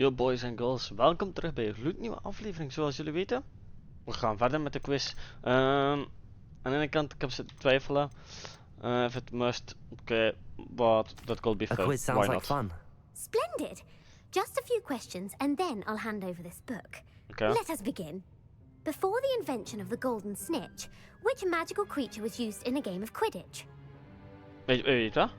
Yo boys en girls, welkom terug bij een gloednieuwe aflevering. Zoals jullie weten, we gaan verder met de quiz. Aan de ene kant, ik heb zitten twijfelen if it must, okay, but that could be fun. A quiz sounds Why like not? fun. Splendid! Just a few questions and then I'll hand over this book. Okay. Let us begin. Before the invention of the golden snitch, which magical creature was used in a game of Quidditch? Weet je dat?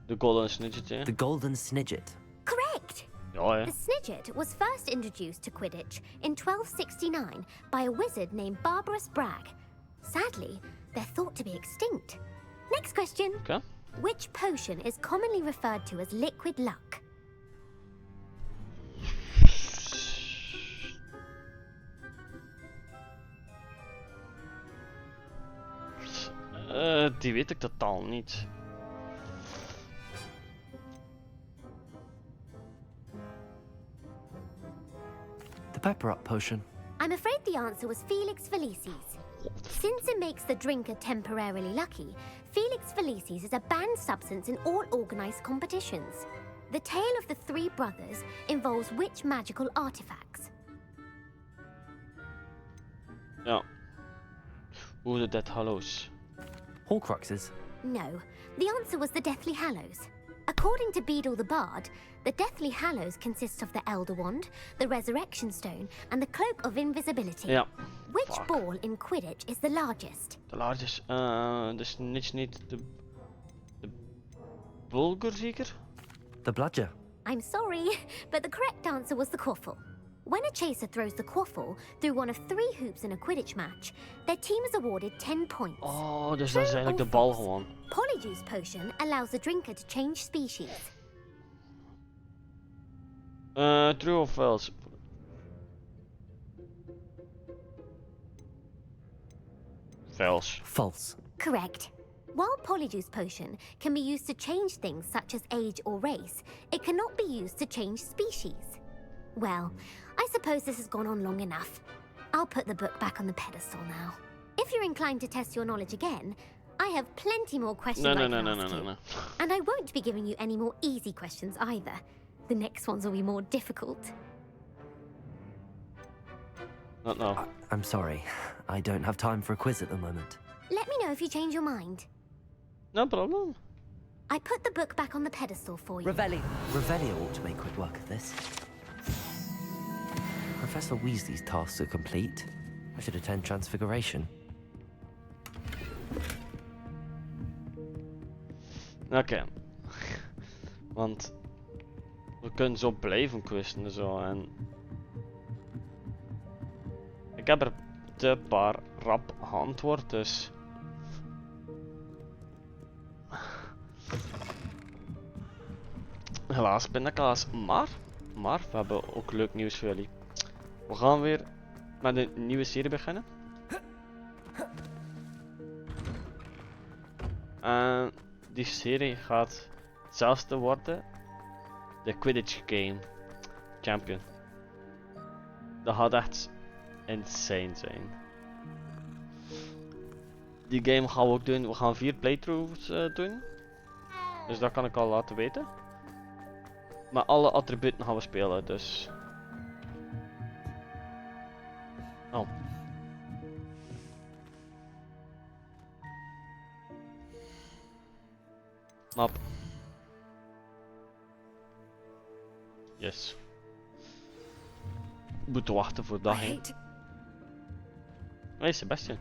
De golden snidget, hè? The golden snidget. Correct! Ja, hè? The snidget was first introduced to Quidditch in 1269 by a wizard named Barbarous Bragg. Sadly, they're thought to be extinct. Next question. Okay. Which potion is commonly referred to as liquid luck? Die weet ik totaal niet. The pepper up potion. I'm afraid the answer was Felix Felicis. Since it makes the drinker temporarily lucky, Felix Felicis is a banned substance in all organized competitions. The tale of the three brothers involves which magical artifacts? Ja. Hoe de Dead Hallows. Horcruxes. No, the answer was the Deathly Hallows. According to Beadle the Bard, the Deathly Hallows consists of the Elder Wand, the Resurrection Stone, and the Cloak of Invisibility. Ja. Which Fuck. ball in Quidditch is the largest? De largest, dus niet de bulgur zeker? The bludger. I'm sorry, but the correct answer was the quaffle. When a chaser throws the quaffle through one of 3 hoops in a Quidditch match, their team is awarded 10 points. Oh, dus True dat is eigenlijk or de bal false? gewoon. Polyjuice Potion allows the drinker to change species. True of false? False. False. Correct. While Polyjuice Potion can be used to change things such as age or race, it cannot be used to change species. Well, I suppose this has gone on long enough. I'll put the book back on the pedestal now. If you're inclined to test your knowledge again, I have plenty more questions I can ask you. And I won't be giving you any more easy questions either. The next ones will be more difficult. Not now. I'm sorry. I don't have time for a quiz at the moment. Let me know if you change your mind. No problem. I put the book back on the pedestal for you. Revelio ought to make quick work of this. Professor Weasley's tasks are complete. I should attend Transfiguration. Oké. Want we kunnen zo blijven quizzen en zo en ik heb er te paar rap geantwoord, dus helaas pindakaas, maar we hebben ook leuk nieuws voor jullie. We gaan weer met een nieuwe serie beginnen. En die serie gaat hetzelfde worden. De Quidditch Game Champion. Dat gaat echt insane zijn. Die game gaan we ook doen. We gaan 4 playthroughs doen. Dus dat kan ik al laten weten. Maar alle attributen gaan we spelen, dus. Oh. Map. Yes. Moeten wachten voor dag heen. Hey Sebastian.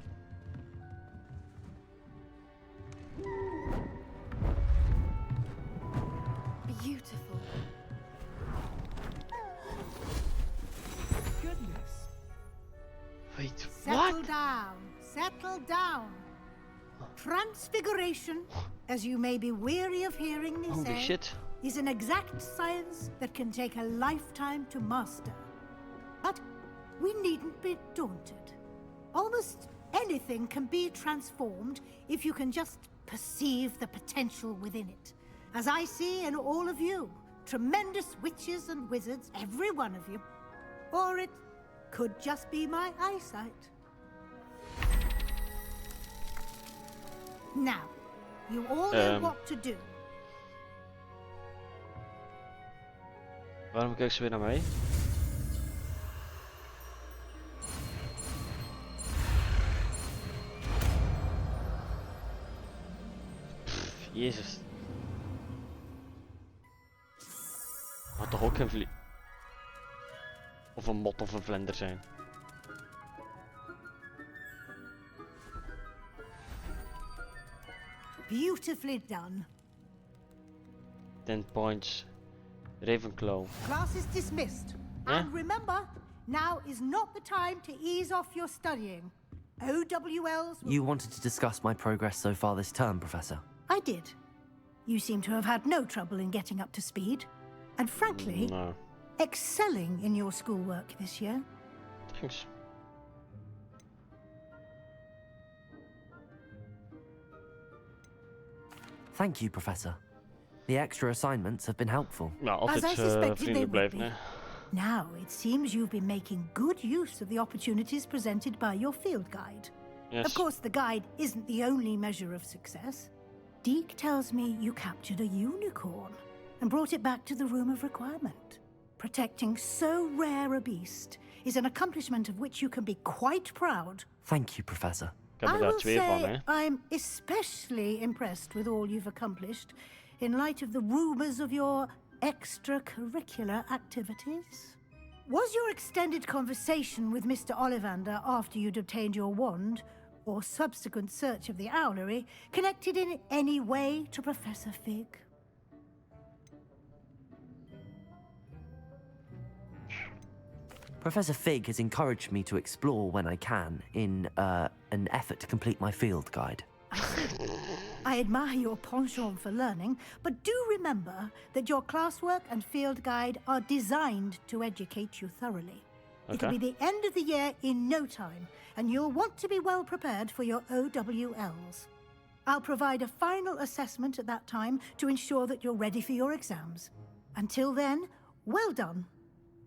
Beautiful. Goodness. Wait, Settle what? down, settle down. Transfiguration, as you may be weary of hearing me Holy say, shit. is an exact science that can take a lifetime to master. But we needn't be daunted. Almost anything can be transformed if you can just perceive the potential within it. As I see in all of you, tremendous witches and wizards, every one of you. Or it could just be my eyesight. Now, You all know what to do. Waarom kijkt ze weer naar mij? Pff, Jezus. Had toch ook geen vlie... Of een mot of een vlinder zijn. Beautifully done. 10 points. Ravenclaw. Class is dismissed. Yeah? And remember, now is not the time to ease off your studying. OWLs will... You wanted to discuss my progress so far this term, Professor. I did. You seem to have had no trouble in getting up to speed. And frankly, No. excelling in your schoolwork this year. Thanks. Thank you, Professor. The extra assignments have been helpful. Ja, As altijd I suspected they vriendelijk would blijven, be. hè. Now, it seems you've been making good use of the opportunities presented by your field guide. Yes. Of course, the guide isn't the only measure of success. Deke tells me you captured a unicorn and brought it back to the Room of Requirement. Protecting so rare a beast is an accomplishment of which you can be quite proud. Thank you, Professor. Ik heb er I daar will 2 van, hè. say I'm especially impressed with all you've accomplished in light of the rumors of your extracurricular activities. Was your extended conversation with Mr. Ollivander after you'd obtained your wand, or subsequent search of the owlery, connected in any way to Professor Fig? Professor Fig has encouraged me to explore when I can in an effort to complete my field guide. I admire your penchant for learning, but do remember that your classwork and field guide are designed to educate you thoroughly. It'll be the end of the year in no time, and you'll want to be well prepared for your OWLs. I'll provide a final assessment at that time to ensure that you're ready for your exams. Until then, well done.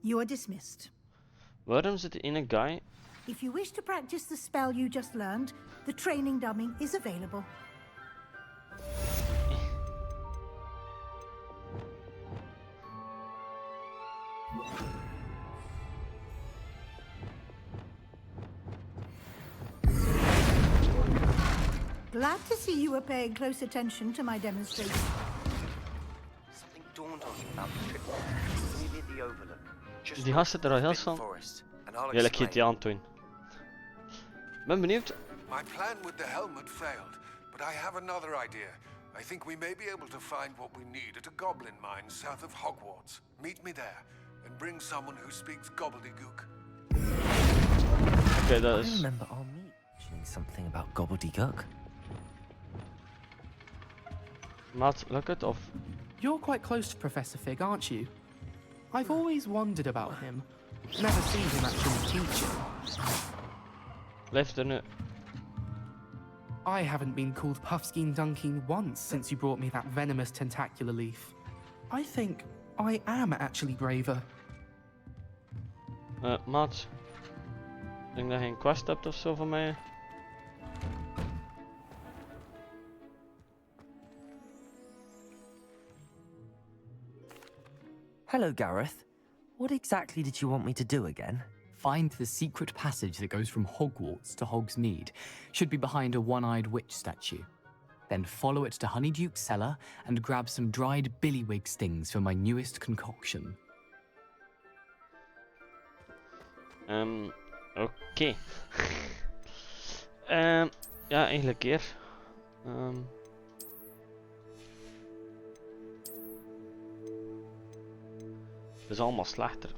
You are dismissed. Waarom zit die ene guy? If you wish to practice the spell you just learned, the training dummy is available. Glad to see you were paying close attention to my demonstration. Something dawned on me about the trip. Maybe at the overlook. Just Die gast zit er al heel snel. forest, and I'll Eerlijk heet die explain. aan toen. Ben benieuwd. My plan with the helmet failed, but I have another idea. I think we may be able to find what we need at a goblin mine south of Hogwarts. Meet me there, and bring someone who speaks gobbledygook. Oké, dat I is... remember our mentioning something about gobbledygook. Maat, lukt het? Of... You're quite close to Professor Fig, aren't you? I've always wondered about him. Never seen him actually teaching. Blijft er nu... I haven't been called Puffskein Dunking once since you brought me that venomous tentacular leaf. I think I am actually braver. Maat. Ik denk dat je een quest hebt of zo van mij. Hello, Gareth. What exactly did you want me to do again? Find the secret passage that goes from Hogwarts to Hogsmeade. Should be behind a one-eyed witch statue. Then follow it to Honeyduke's cellar and grab some dried billywig stings for my newest concoction. Oké. Ja, eigenlijk keer. Het is allemaal slechter.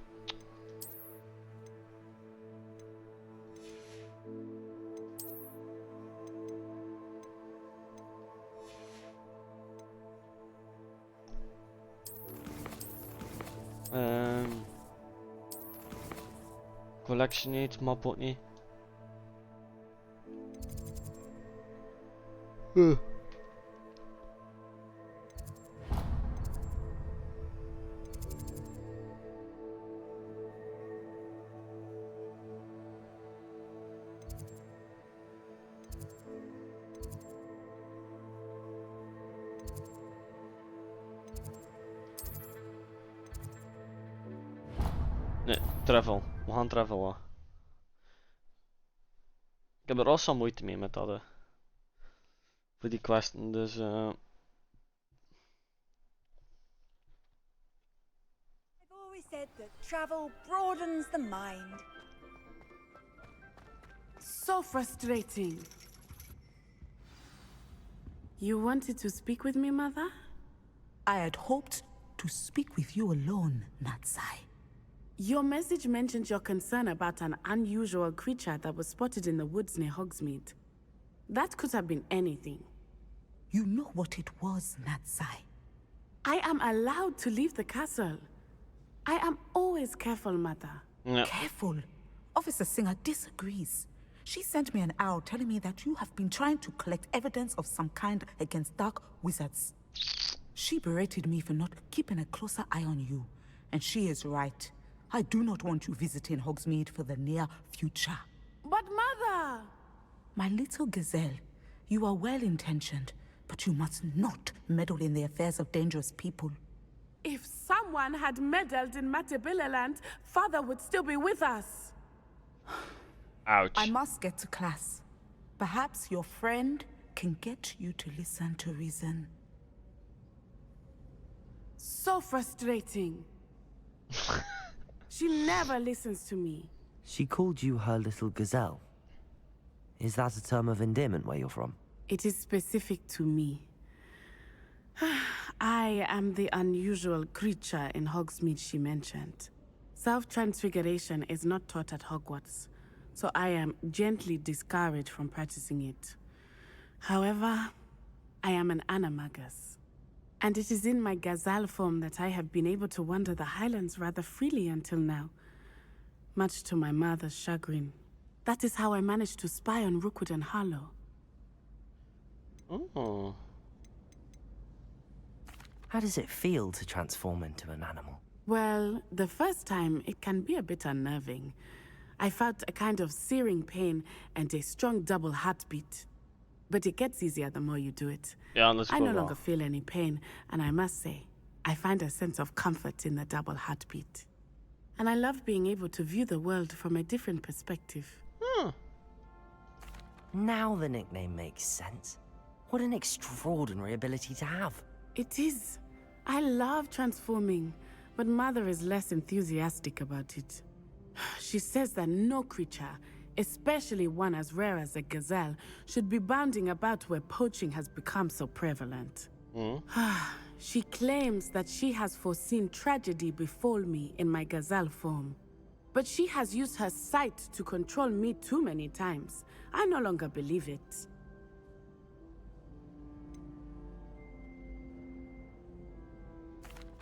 Collection niet, map ook niet. Travel. We gaan travelen. Ik heb er al zo moeite mee met dat. Voor die questen, dus I've always said that travel broadens the mind. So frustrating. You wanted to speak with me, Mother? I had hoped to speak with you alone, Natsai. Your message mentioned your concern about an unusual creature that was spotted in the woods near Hogsmeade. That could have been anything. You know what it was, Natsai. I am allowed to leave the castle. I am always careful, Mother. yeah. Careful. Officer Singer disagrees. She sent me an owl telling me that you have been trying to collect evidence of some kind against dark wizards. She berated me for not keeping a closer eye on you. And she is right. I do not want you visiting Hogsmeade for the near future. But Mother! My little gazelle, you are well-intentioned, but you must not meddle in the affairs of dangerous people. If someone had meddled in Matabeleland, Father would still be with us. Ouch. I must get to class. Perhaps your friend can get you to listen to reason. So frustrating. She never listens to me. She called you her little gazelle. Is that a term of endearment where you're from? It is specific to me. I am the unusual creature in Hogsmeade she mentioned. Self-transfiguration is not taught at Hogwarts, so I am gently discouraged from practicing it. However, I am an animagus, and it is in my gazelle form that I have been able to wander the Highlands rather freely until now, much to my mother's chagrin. That is how I managed to spy on Rookwood and Harlow. Oh. How does it feel to transform into an animal? Well, the first time, it can be a bit unnerving. I felt a kind of searing pain and a strong double heartbeat. But it gets easier the more you do it. Ja, dat is I no wel longer waar. feel any pain, and I must say, I find a sense of comfort in the double heartbeat. And I love being able to view the world from a different perspective. Now the nickname makes sense. What an extraordinary ability to have. It is. I love transforming, but Mother is less enthusiastic about it. She says that no creature, especially one as rare as a gazelle, should be bounding about where poaching has become so prevalent. She claims that she has foreseen tragedy befall me in my gazelle form. But she has used her sight to control me too many times. I no longer believe it.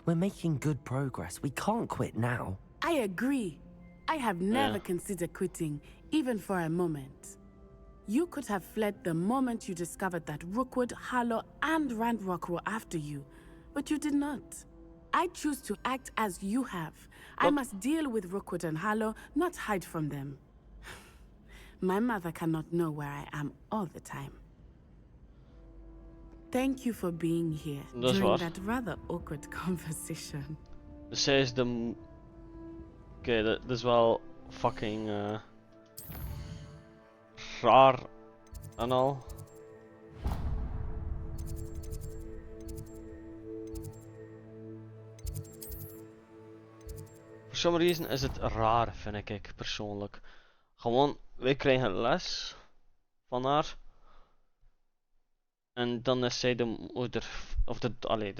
We're making good progress. We can't quit now. I agree. I have never considered quitting, even for a moment. You could have fled the moment you discovered that Rookwood, Harlow, and Randrock were after you, but you did not. I choose to act as you have. I must deal with Rookwood and Harlow, not hide from them. My mother cannot know where I am all the time. Thank you for being here Dat is during waar. that rather awkward conversation. Dus zij is de... Oké, dat is wel fucking raar en al. For some reason is het raar, vind ik persoonlijk. Gewoon, wij krijgen les van haar. En dan is zij de moeder, of de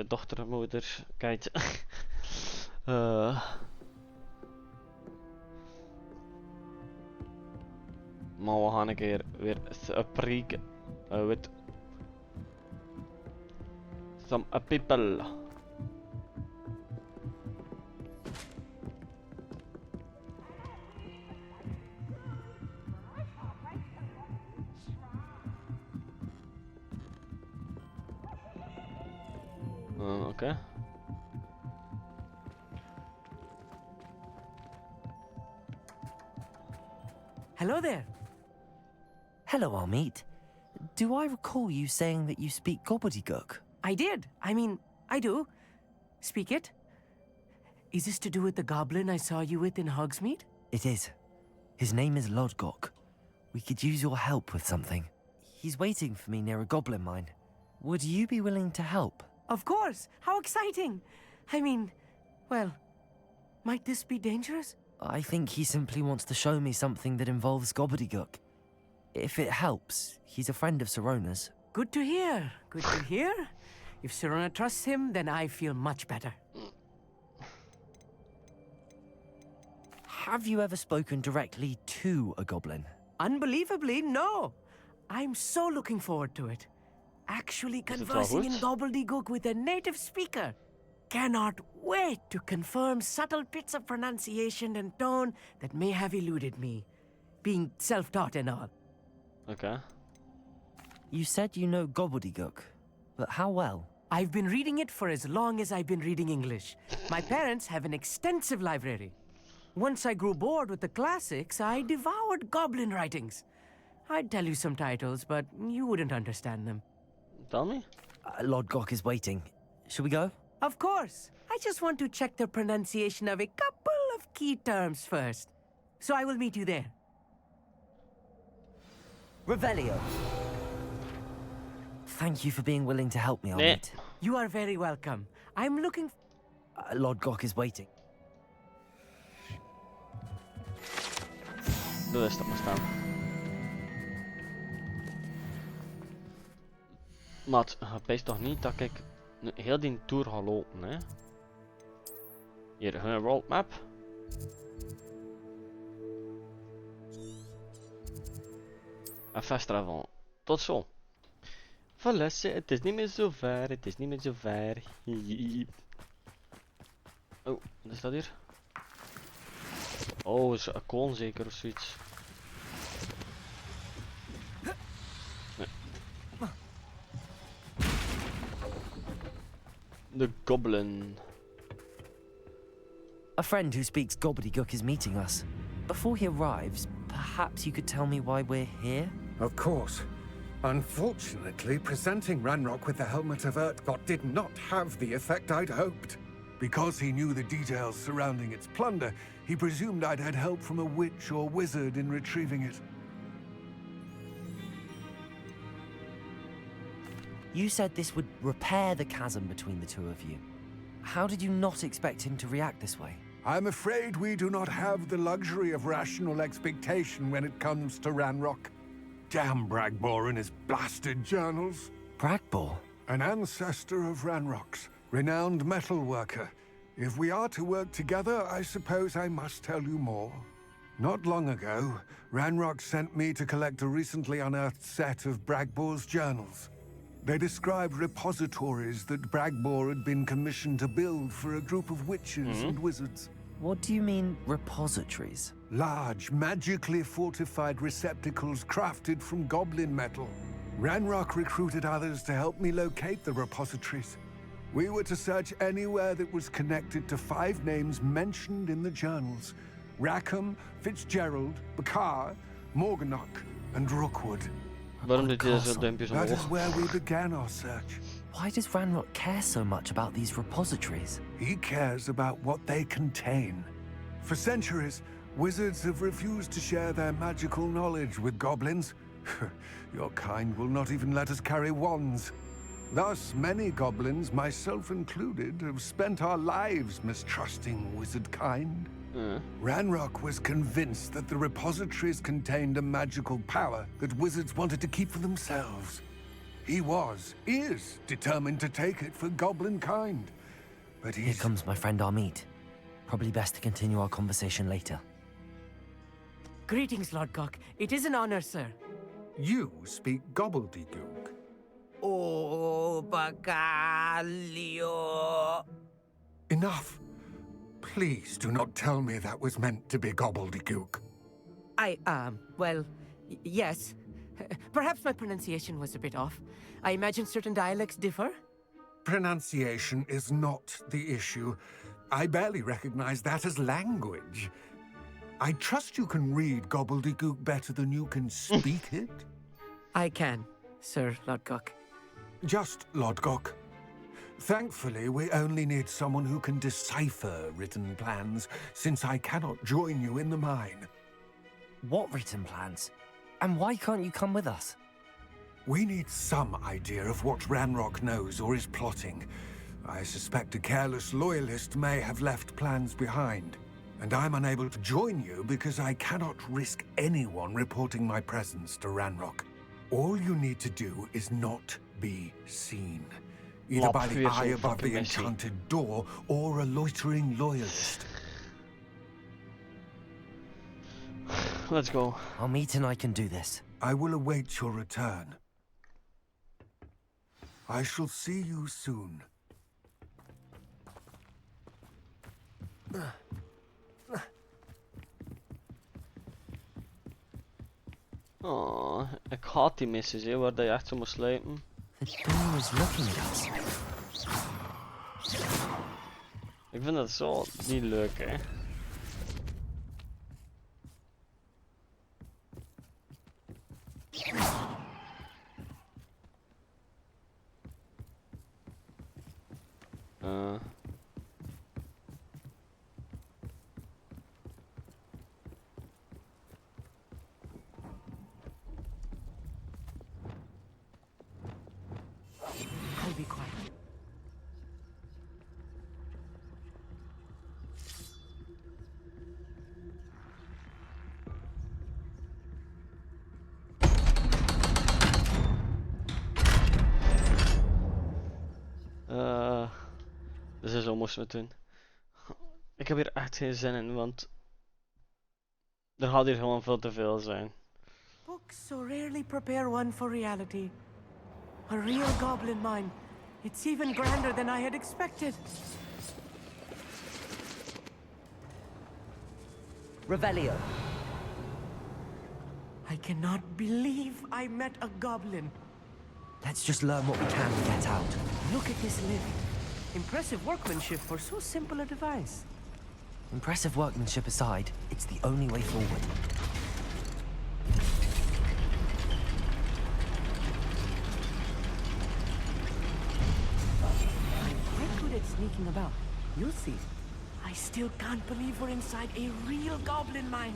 dochtermoeder, kijk. Maar we gaan een keer weer spreken with some people. Okay. Hello there. Hello, Amit. Do I recall you saying that you speak gobbledygook? I did. I mean, I do. Speak it. Is this to do with the goblin I saw you with in Hogsmeade? It is. His name is Lodgok. We could use your help with something. He's waiting for me near a goblin mine. Would you be willing to help? Of course! How exciting! I mean, well, might this be dangerous? I think he simply wants to show me something that involves gobbledygook. If it helps, he's a friend of Sirona's. Good to hear. Good to hear. If Sirona trusts him, then I feel much better. Have you ever spoken directly to a goblin? Unbelievably, no. I'm so looking forward to it. Actually conversing in gobbledygook with a native speaker. Cannot wait to confirm subtle bits of pronunciation and tone that may have eluded me, being self-taught and all. Okay. You said you know gobbledygook, but how well? I've been reading it for as long as I've been reading English. My parents have an extensive library. Once I grew bored with the classics, I devoured goblin writings. I'd tell you some titles, but you wouldn't understand them. Tell me? Lodgok is waiting. Should we go? Of course. I just want to check the pronunciation of a couple of key terms first. So I will meet you there. Revelio. Thank you for being willing to help me, Amit. You are very welcome. I'm looking... Lodgok is waiting. Doe eens dat maar staan. Maat, wees toch niet dat ik heel die tour ga lopen, hè? Hier, een world map. En festival. Tot zo. Voilà, het is niet meer zo ver, het is niet meer zo ver. Oh, wat is dat hier? Oh, is een kool zeker of zoiets. Nee. The goblin. A friend who speaks gobbledygook is meeting us. Before he arrives, perhaps you could tell me why we're here? Of course. Unfortunately, presenting Ranrock with the Helmet of Urtkot did not have the effect I'd hoped. Because he knew the details surrounding its plunder, he presumed I'd had help from a witch or wizard in retrieving it. You said this would repair the chasm between the two of you. How did you not expect him to react this way? I'm afraid we do not have the luxury of rational expectation when it comes to Ranrock. Damn Bragbor and his blasted journals. Bragbor? An ancestor of Ranrock's, renowned metal worker. If we are to work together, I suppose I must tell you more. Not long ago, Ranrock sent me to collect a recently unearthed set of Bragbor's journals. They described repositories that Bragbor had been commissioned to build for a group of witches and wizards. What do you mean, repositories? Large, magically fortified receptacles crafted from goblin metal. Ranrock recruited others to help me locate the repositories. We were to search anywhere that was connected to 5 names mentioned in the journals. Rackham, Fitzgerald, Bakar, Morganach, and Rookwood. That is where we began our search. Why does Ranrock care so much about these repositories? He cares about what they contain. For centuries, wizards have refused to share their magical knowledge with goblins. Your kind will not even let us carry wands. Thus, many goblins, myself included, have spent our lives mistrusting wizard kind. Ranrock was convinced that the repositories contained a magical power that wizards wanted to keep for themselves. He is determined to take it for goblin kind. But Here comes my friend Amit. Probably best to continue our conversation later. Greetings, Lodgok. It is an honor, sir. You speak gobbledygook. Oh, Bagalio. Enough. Please do not tell me that was meant to be gobbledygook. Well, yes. Perhaps my pronunciation was a bit off. I imagine certain dialects differ? Pronunciation is not the issue. I barely recognize that as language. I trust you can read gobbledygook better than you can speak it? I can, Sir Lodgok. Just Lodgok. Thankfully, we only need someone who can decipher written plans, since I cannot join you in the mine. What written plans? And why can't you come with us? We need some idea of what Ranrock knows or is plotting. I suspect a careless loyalist may have left plans behind. And I'm unable to join you because I cannot risk anyone reporting my presence to Ranrock. All you need to do is not be seen. Either by the eye above the enchanted door or a loitering loyalist. Let's go. I'll meet and I can do this. I will await your return. I shall see you soon. Oh, ik haat die missies, hè, waar je echt zo moet slijpen. The door is looking at us. Ik vind dat zo niet leuk, hè. I'll be quiet. Dus zo moesten we het doen. Ik heb hier echt geen zin in, want er gaat hier gewoon veel te veel zijn. Books so rarely prepare one for reality. A real goblin mine. It's even grander than I had expected. Revelio. I cannot believe I met a goblin. Let's just learn what we can and get out. Look at this lid. Impressive workmanship for so simple a device. Impressive workmanship aside, it's the only way forward. Quite good at sneaking about. You'll see. I still can't believe we're inside a real goblin mine.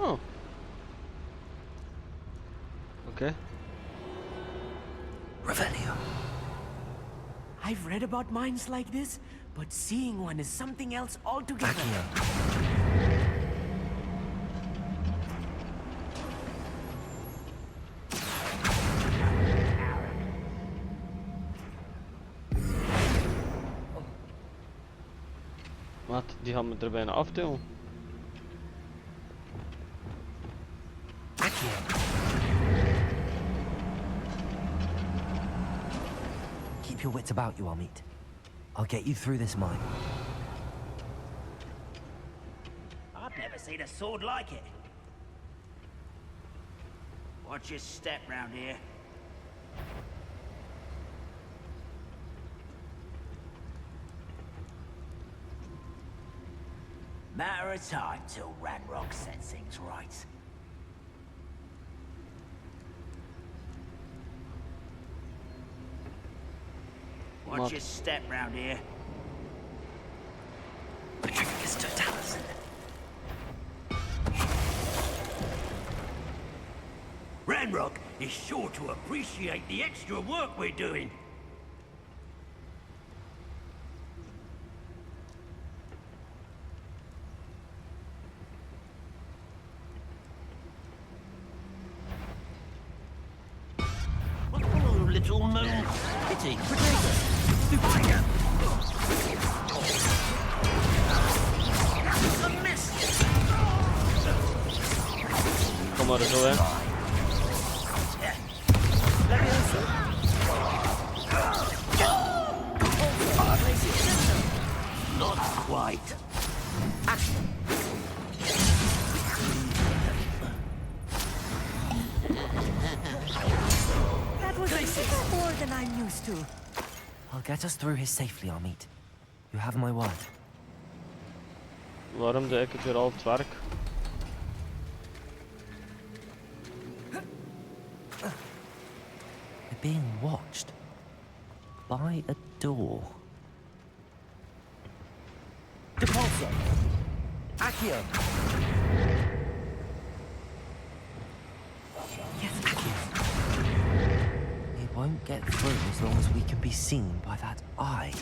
Oh. Okay. Revelio. I've read about mines like this, but seeing one is something else altogether. Wat? Die gaan me er bijna afdoen. Keep your wits about you, Amit. I'll get you through this mine. I've never seen a sword like it. Watch your step round here. Matter of time till Ranrock sets things right. Watch your step round here. Mr. Taliesin. Ranrock is sure to appreciate the extra work we're doing. Oh, little moon. Pity. Potato. A miss. Kom maar er zo in. Not quite. That was more than I'm used to. I'll get us through here safely, Amit. You have my word. Waarom doe ik het weer al op het werk? We're being watched. By a door. Depulso! Accio! Yes, Accio! It won't get through as long as we can be seen by that eye.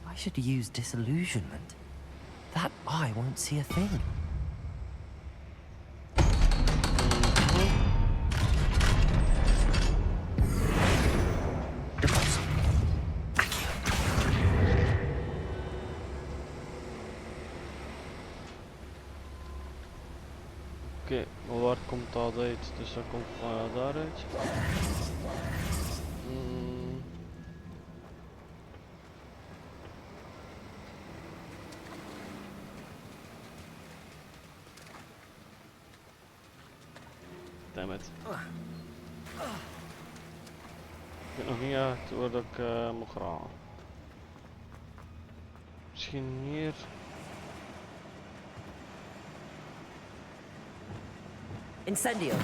I should use disillusionment. That eye won't see a thing. Oké, maar waar komt dat uit? Dus dat komt van daaruit. Damn it. Ik weet nog niet echt waar ik moet gaan. Misschien hier. Incendio.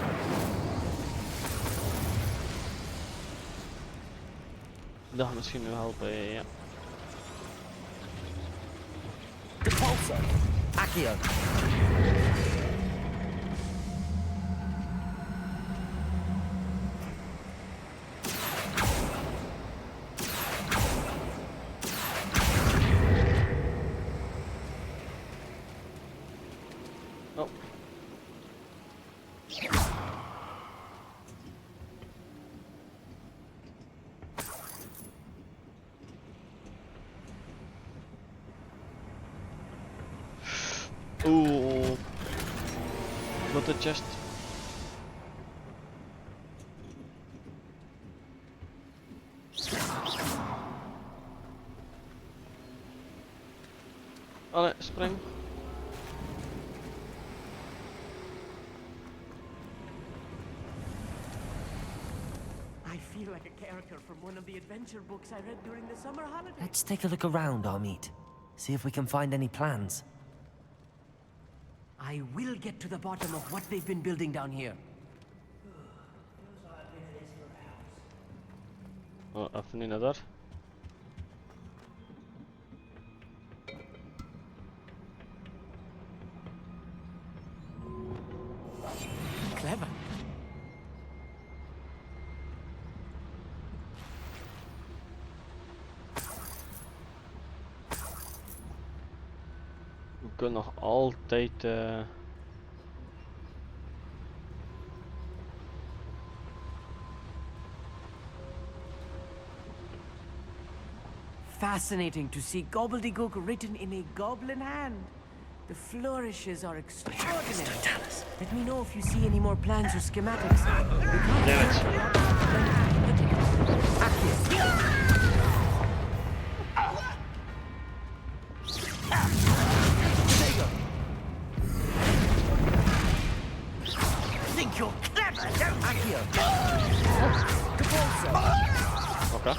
Dat gaat misschien nu helpen, ja. Depulso. Accio. Oh. Oeh. Wat de chest. Allee, spring. I feel like a character from one of the adventure books I read during the summer holidays. Let's take a look around, Amit. See if we can find any plans. I will get to the bottom of what they've been building down here. Oh, even niet naar daar. Clever. We kunnen nog altijd Fascinating to see gobbledygook written in a goblin hand. The flourishes are extraordinary. Let me know if you see any more plans or schematics. Think you're clever, don't you? Okay.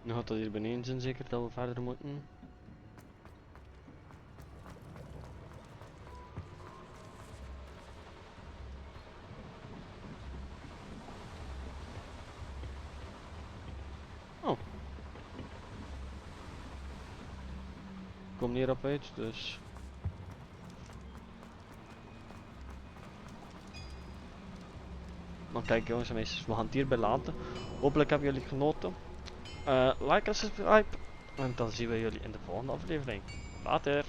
Nu gaat dat hier beneden zijn, zeker dat we verder moeten. Oh. Kom hier op uit, dus. Maar kijk jongens en meisjes, we gaan het hierbij laten. Hopelijk hebben jullie genoten. Like en subscribe. En dan zien we jullie in de volgende aflevering. Later.